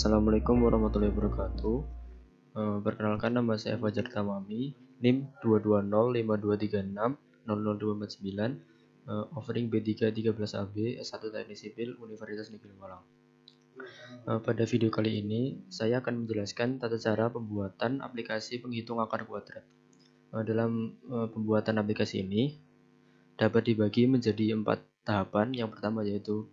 Assalamualaikum warahmatullahi wabarakatuh. Perkenalkan, nama saya Fajar Tamami, NIM 2205236002499, offering B3 13AB S1 Teknik Sipil Universitas Negeri Malang. Pada video kali ini saya akan menjelaskan tata cara pembuatan aplikasi penghitung akar kuadrat. Dalam pembuatan aplikasi ini dapat dibagi menjadi 4 tahapan. Yang pertama yaitu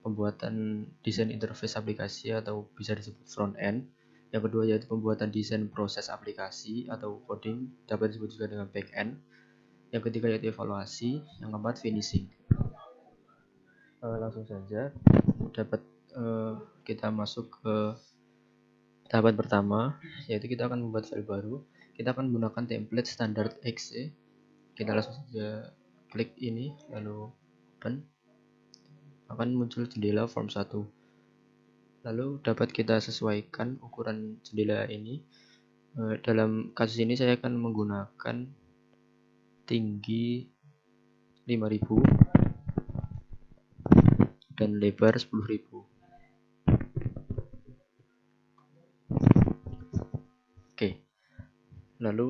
pembuatan desain interface aplikasi atau bisa disebut front end. Yang kedua yaitu pembuatan desain proses aplikasi atau coding, dapat disebut juga dengan back end. Yang ketiga yaitu evaluasi. Yang keempat finishing. Langsung saja dapat kita masuk ke tahapan pertama, yaitu kita akan membuat file baru. Kita akan menggunakan template standar exe. Kita langsung saja klik ini lalu open. Akan muncul jendela form 1. Lalu dapat kita sesuaikan ukuran jendela ini. Dalam kasus ini saya akan menggunakan tinggi 5000 dan lebar 10.000. Oke. Lalu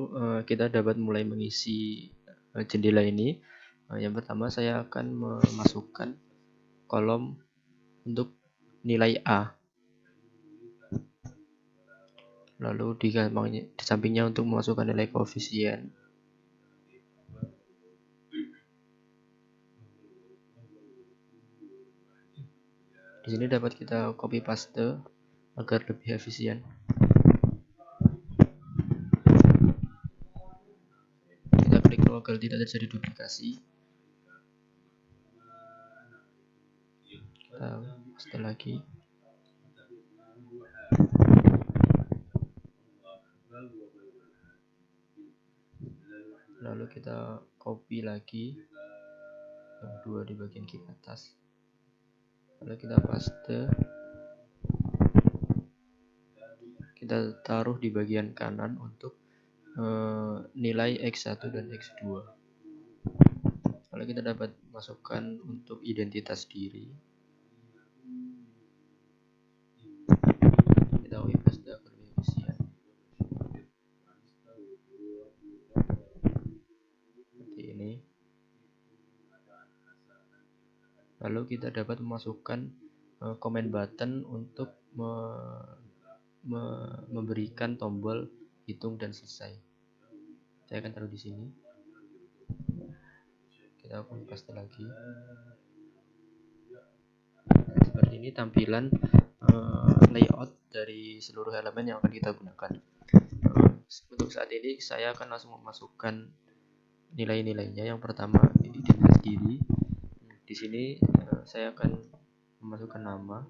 kita dapat mulai mengisi jendela ini. Yang pertama saya akan memasukkan kolom untuk nilai A. Lalu di sampingnya untuk memasukkan nilai koefisien. Di sini dapat kita copy paste agar lebih efisien. Kita klik agar tidak terjadi duplikasi. Kita paste lagi. Lalu kita copy lagi yang kedua di bagian kiri atas. Lalu kita paste. Kita taruh di bagian kanan untuk nilai X1 dan X2. Lalu kita dapat masukkan untuk identitas diri. Kita copy paste agar lebih efisien. Seperti ini. Lalu kita dapat memasukkan comment button untuk memberikan tombol hitung dan selesai. Saya akan taruh di sini. Kita copy paste lagi. Seperti ini tampilan layout dari seluruh elemen yang akan kita gunakan. Untuk saat ini saya akan langsung memasukkan nilai-nilainya. Yang pertama identitas diri. Di sini saya akan memasukkan nama,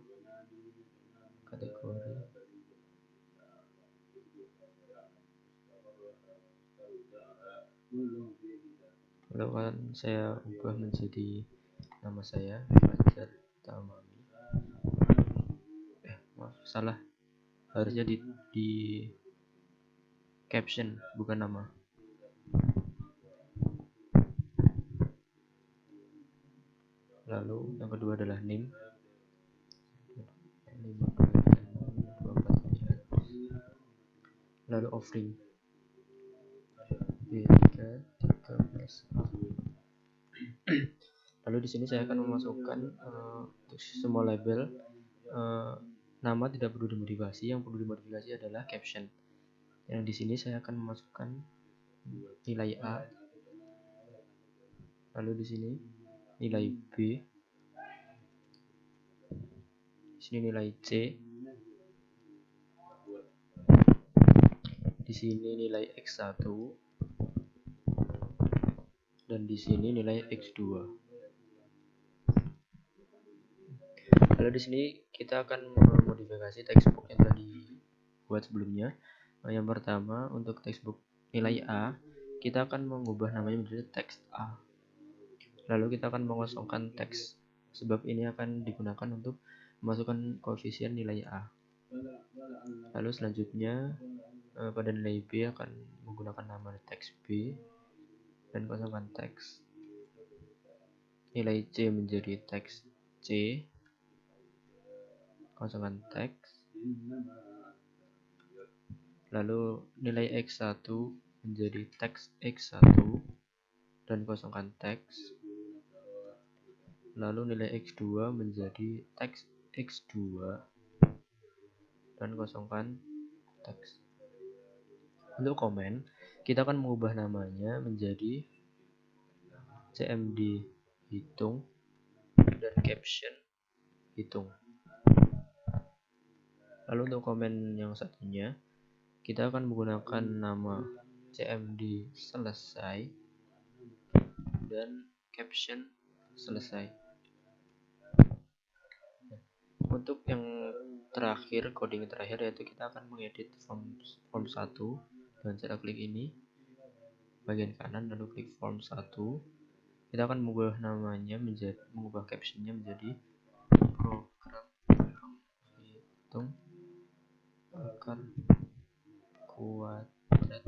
kategori, lalu akan saya ubah menjadi nama saya Fajar Tamami. Maaf, salah, harusnya di caption bukan nama. Lalu yang kedua adalah NIM. Lalu offering B3 13AB. Lalu di sini saya akan memasukkan untuk semua label nama tidak perlu dimodifikasi, yang perlu dimodifikasi adalah caption. Yang di sini saya akan memasukkan nilai A. Lalu di sini nilai B. Di sini nilai C. Di sini nilai X1 dan di sini nilai X2. Lalu di sini kita akan memodifikasi textbook yang tadi buat sebelumnya. Yang pertama untuk textbook nilai A, kita akan mengubah namanya menjadi text A. Lalu kita akan mengosongkan teks, sebab ini akan digunakan untuk memasukkan koefisien nilai A. Lalu selanjutnya pada nilai B akan menggunakan nama teks B dan kosongkan teks. Nilai C menjadi teks C, kosongkan teks. Lalu nilai X1 menjadi teks X1 dan kosongkan teks. Lalu nilai X2 menjadi teks X2 dan kosongkan teks. Untuk komen, kita akan mengubah namanya menjadi CMD hitung dan caption hitung. Lalu untuk komen yang satunya, kita akan menggunakan nama CMD selesai dan caption selesai. Untuk yang terakhir, coding terakhir, yaitu kita akan mengedit form 1 dengan cara klik ini bagian kanan, lalu klik form 1. Kita akan mengubah namanya menjadi, mengubah captionnya menjadi program hitung akar kuadrat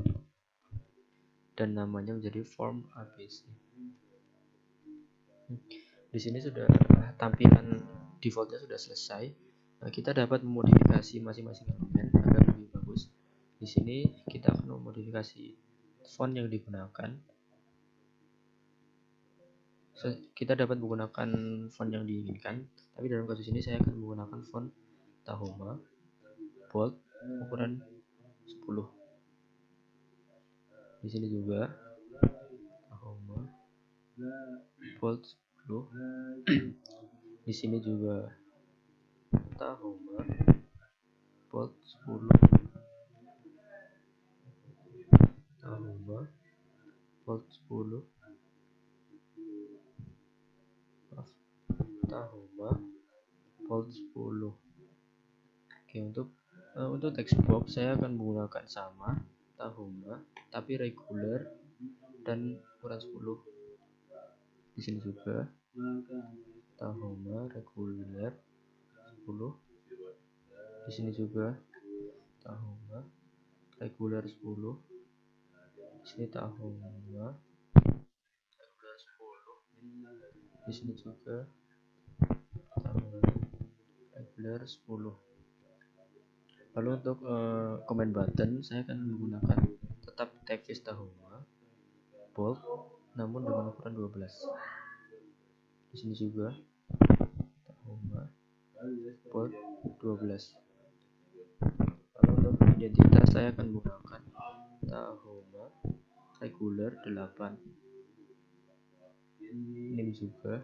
dan namanya menjadi form ABC. Di sini sudah tampilan defaultnya sudah selesai. Nah, kita dapat memodifikasi masing-masing elemen agar lebih bagus. Di sini kita akan memodifikasi font yang digunakan. Kita dapat menggunakan font yang diinginkan, tapi dalam kasus ini saya akan menggunakan font Tahoma bold ukuran 10. Di sini juga Tahoma bold 10. Di sini juga Tahoma bold 10. Tahoma bold 10. Tahoma bold 10. Oke, untuk text box saya akan menggunakan sama Tahoma tapi regular dan ukuran 10. Di sini juga Tahoma regular 10. Di sini juga Tahoma regular 10. Di sini Tahoma regular 10. Di sini juga Tahoma regular 10. Lalu untuk comment button saya akan menggunakan tetap typeface Tahoma bold namun dengan ukuran 12. Di sini juga Tahoma bold 12. Lalu untuk identitas saya akan menggunakan Tahoma regular 8. Ini juga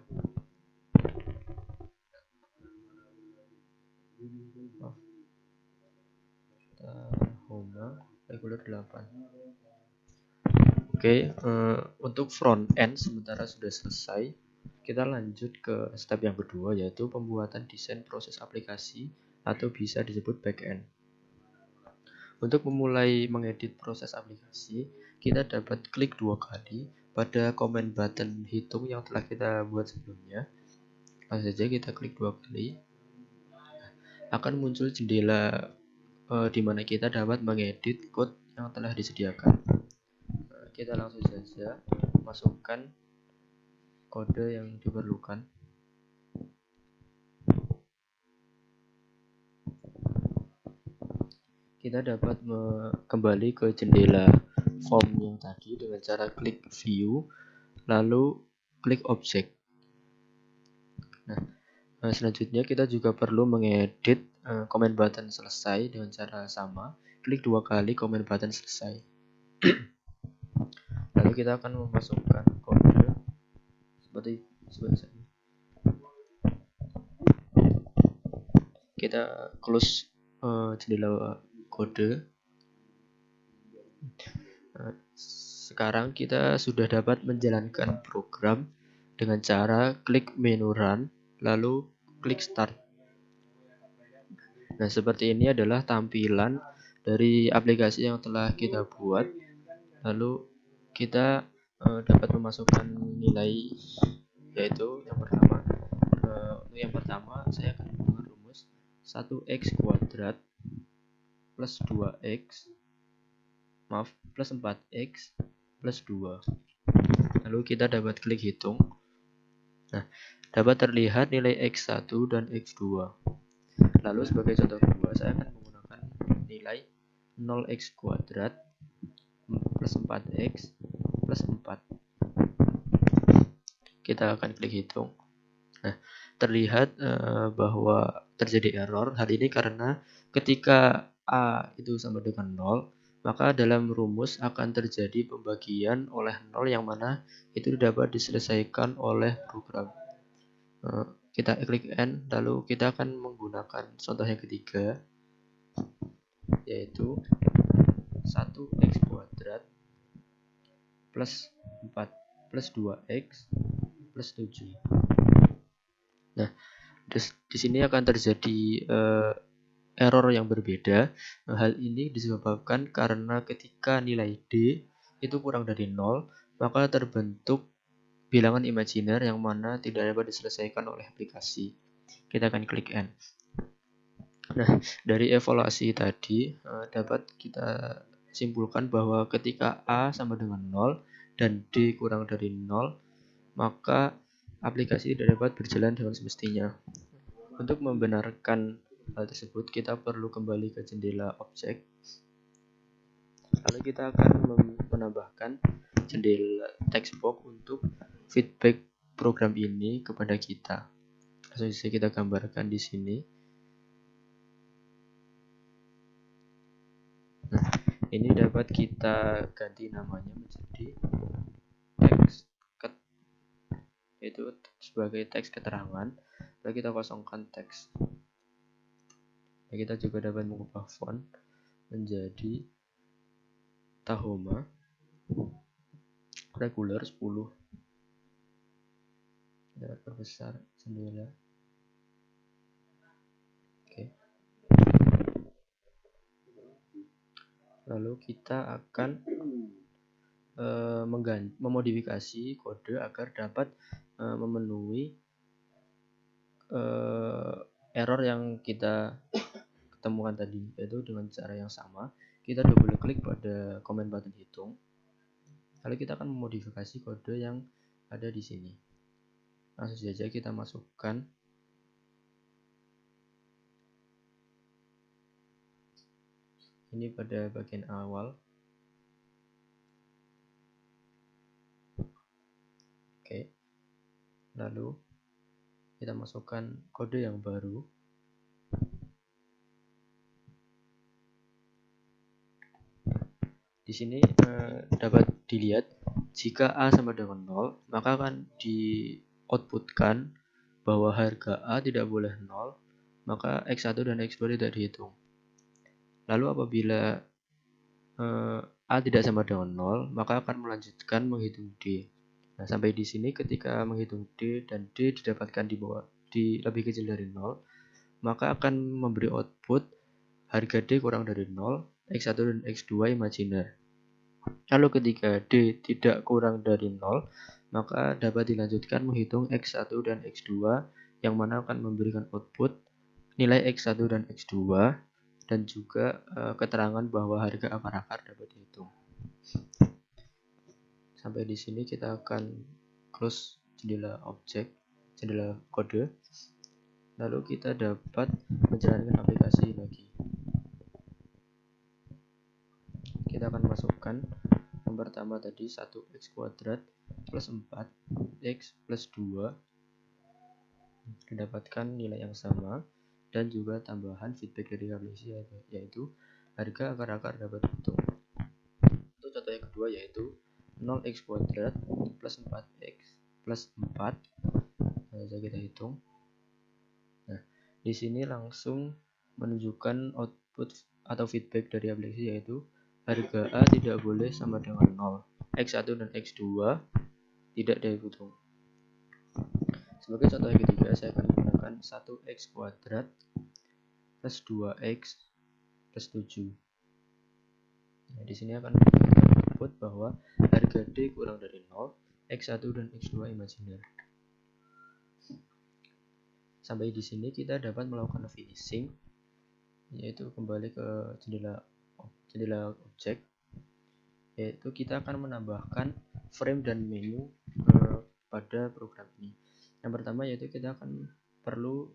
Tahoma regular 8. Oke, untuk front end sementara sudah selesai. Kita lanjut ke step yang kedua, yaitu pembuatan desain proses aplikasi atau bisa disebut backend. Untuk memulai mengedit proses aplikasi, kita dapat klik 2 kali pada comment button hitung yang telah kita buat sebelumnya. Langsung saja kita klik 2 kali. Akan muncul jendela di mana kita dapat mengedit code yang telah disediakan. Kita langsung saja masukkan kode yang diperlukan. Kita dapat kembali ke jendela form yang tadi dengan cara klik view lalu klik object. Nah, selanjutnya kita juga perlu mengedit comment button selesai dengan cara sama, klik 2 kali comment button selesai. Lalu kita akan memasukkan kode seperti ini. Kita close jendela kode. Sekarang kita sudah dapat menjalankan program dengan cara klik menu run lalu klik start. Nah, seperti ini adalah tampilan dari aplikasi yang telah kita buat. Lalu kita dapat memasukkan nilai, yaitu yang pertama saya akan menggunakan rumus 1x kuadrat plus 2x plus 4x plus 2. Lalu kita dapat klik hitung. Nah, dapat terlihat nilai x1 dan x2. Lalu sebagai contoh kedua, saya akan menggunakan nilai 0x kuadrat plus 4x plus 4. Kita akan klik hitung. Nah, terlihat bahwa terjadi error. Hal ini karena ketika A itu sama dengan 0, maka dalam rumus akan terjadi pembagian oleh 0 yang mana itu dapat diselesaikan oleh program. Kita klik N, lalu kita akan menggunakan contoh yang ketiga, yaitu 1x kuadrat plus 4 plus 2x plus 7. Nah, di sini akan terjadi error yang berbeda. Hal ini disebabkan karena ketika nilai D itu kurang dari 0, maka terbentuk bilangan imajiner yang mana tidak dapat diselesaikan oleh aplikasi. Kita akan klik N. Nah, dari evaluasi tadi dapat kita simpulkan bahwa ketika A sama dengan 0 dan D kurang dari 0, maka aplikasi tidak dapat berjalan dengan semestinya. Untuk membenarkan hal tersebut, kita perlu kembali ke jendela objek. Lalu kita akan menambahkan jendela text box untuk feedback program ini kepada kita. Langsung saja kita gambarkan di sini. Nah, ini dapat kita ganti namanya menjadi text yaitu sebagai teks keterangan. Lalu kita kosongkan teks. Nah, kita juga dapat mengubah font menjadi Tahoma regular 10. Kita perbesar jendela. Oke. Lalu kita akan memodifikasi kode agar dapat memenuhi error yang kita ketemukan tadi, yaitu dengan cara yang sama. Kita double klik pada command button hitung, lalu kita akan memodifikasi kode yang ada di sini. Langsung saja kita masukkan ini pada bagian awal. Oke. Lalu kita masukkan kode yang baru. Di sini dapat dilihat jika A sama dengan 0, maka akan di-outputkan bahwa harga A tidak boleh 0, maka X1 dan X2 tidak dihitung. Lalu apabila A tidak sama dengan 0, maka akan melanjutkan menghitung D. Nah, sampai di sini ketika menghitung D dan D didapatkan di lebih kecil dari 0, maka akan memberi output harga D kurang dari 0, X1 dan X2 imajiner. Lalu ketika D tidak kurang dari 0, maka dapat dilanjutkan menghitung X1 dan X2 yang mana akan memberikan output nilai X1 dan X2 dan juga keterangan bahwa harga akar-akar dapat dihitung. Sampai di sini kita akan close jendela objek, jendela kode. Lalu kita dapat menjalankan aplikasi lagi. Kita akan masukkan yang pertama tadi 1x kuadrat plus 4x plus 2, didapatkan nilai yang sama, dan juga tambahan feedback dari aplikasi yaitu harga akar-akar dapat dihitung. Untuk contoh yang kedua yaitu 0x kuadrat plus 4x plus 4. Nah, kita hitung. Nah, di sini langsung menunjukkan output atau feedback dari aplikasi yaitu harga A tidak boleh sama dengan 0. X1 dan X2 tidak dihitung. Sebagai contoh yang ketiga, saya akan menggunakan 1x kuadrat plus 2x plus 7. Nah, di sini akan memberikan output bahwa harga D kurang dari 0, X1 dan X2 imajiner. Sampai di sini kita dapat melakukan finishing, yaitu kembali ke jendela objek, yaitu kita akan menambahkan frame dan menu pada program ini. Yang pertama yaitu kita akan perlu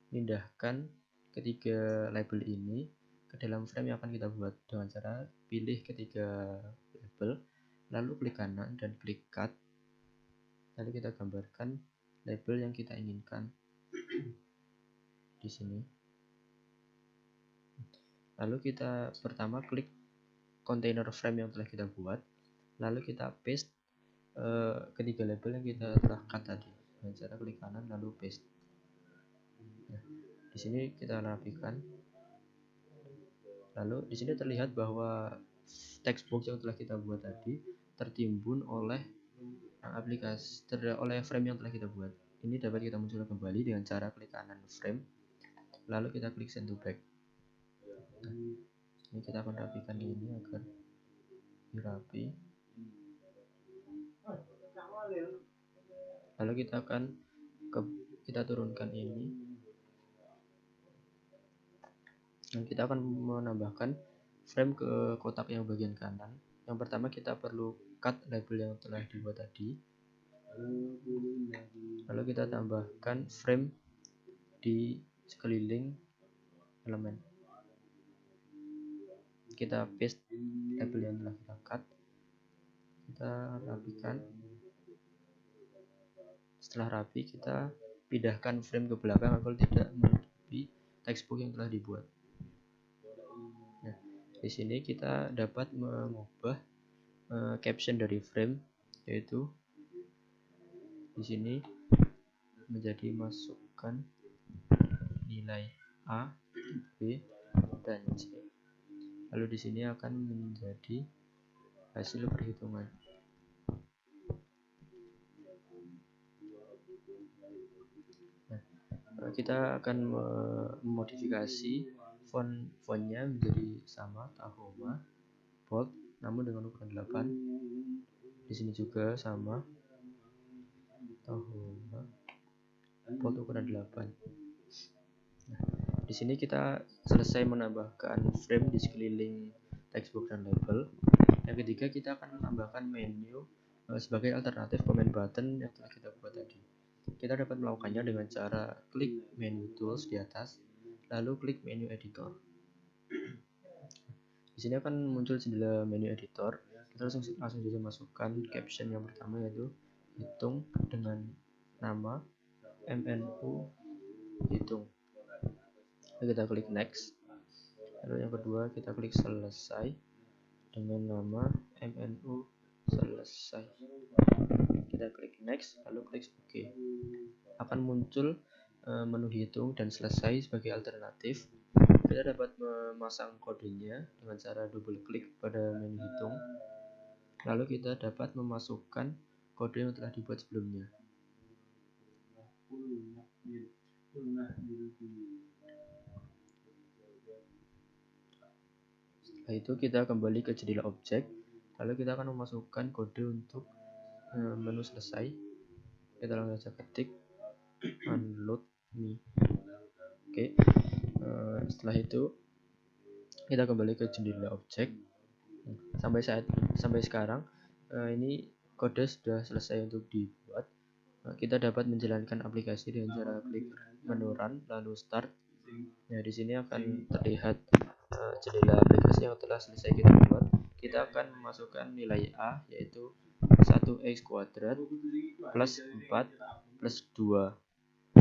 pindahkan ketiga label ini ke dalam frame yang akan kita buat dengan cara pilih ketiga label, lalu klik kanan dan klik cut, lalu kita gambarkan label yang kita inginkan di sini. Lalu kita pertama klik container frame yang telah kita buat, lalu kita paste ketiga label yang kita telah cut tadi dengan cara klik kanan lalu paste. Nah, di sini kita rapikan. Lalu di sini terlihat bahwa textbox yang telah kita buat tadi tertimbun oleh oleh frame yang telah kita buat. Ini dapat kita munculkan kembali dengan cara klik kanan frame, lalu kita klik send to back. Nah, ini kita akan rapikan ini agar rapi. Lalu kita akan kita turunkan ini. Dan kita akan menambahkan frame ke kotak yang bagian kanan. Yang pertama kita perlu cut label yang telah dibuat tadi. Lalu kita tambahkan frame di sekeliling elemen. Kita paste label yang telah kita cut. Kita rapikan. Setelah rapi, kita pindahkan frame ke belakang agar tidak menutupi textbox yang telah dibuat. Nah, di sini kita dapat mengubah caption dari frame, yaitu di sini menjadi masukkan nilai A, B, dan C. Lalu di sini akan menjadi hasil perhitungan. Nah, kita akan memodifikasi fontnya menjadi sama Tahoma bold, namun dengan ukuran 8. Di sini juga sama Tahoma bold ukuran 8. Nah, di sini kita selesai menambahkan frame di sekeliling textbox dan label. Yang ketiga, kita akan menambahkan menu sebagai alternatif comment button yang telah kita buat tadi. Kita dapat melakukannya dengan cara klik menu tools di atas, lalu klik menu editor. Di sini akan muncul jendela menu editor. Kita langsung saja masukkan caption yang pertama, yaitu hitung dengan nama MNU hitung. Lalu kita klik next. Lalu yang kedua kita klik selesai dengan nama MNU selesai. Kita klik next, lalu klik OK. Akan muncul menu hitung dan selesai sebagai alternatif. Kita dapat memasang kodenya dengan cara double klik pada menu hitung. Lalu kita dapat memasukkan kode yang telah dibuat sebelumnya. Setelah itu kita kembali ke jendela objek. Lalu kita akan memasukkan kode untuk menu selesai. Kita langsung saja ketik unload me. Oke. Setelah itu kita kembali ke jendela objek. Sampai sekarang ini kode sudah selesai untuk dibuat. Kita dapat menjalankan aplikasi dengan cara klik menu run lalu start. Nah, di sini akan terlihat jendela aplikasi yang telah selesai kita buat. Kita akan memasukkan nilai A, yaitu 1x kuadrat plus 4 plus 2.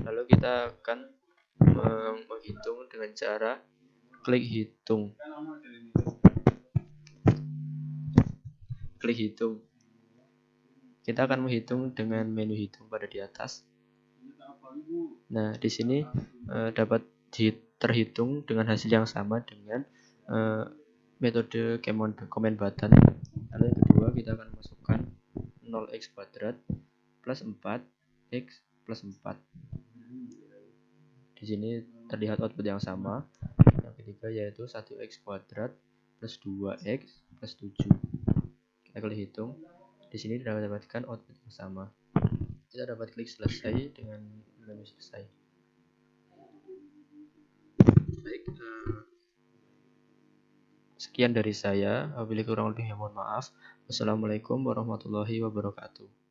Lalu kita akan menghitung dengan cara klik hitung. Kita akan menghitung dengan menu hitung pada di atas. Nah, di sini dapat terhitung dengan hasil yang sama dengan metode comment button. Lalu yang kedua kita akan masukkan 0x kuadrat plus 4x plus 4. Di sini terlihat output yang sama. Yang ketiga yaitu 1x kuadrat plus 2x plus 7. Kita klik hitung. Di sini kita dapatkan output yang sama. Kita dapat klik selesai dengan menu selesai. Baik, sekian dari saya. Apabila kurang lebihnya mohon maaf. Wassalamualaikum warahmatullahi wabarakatuh.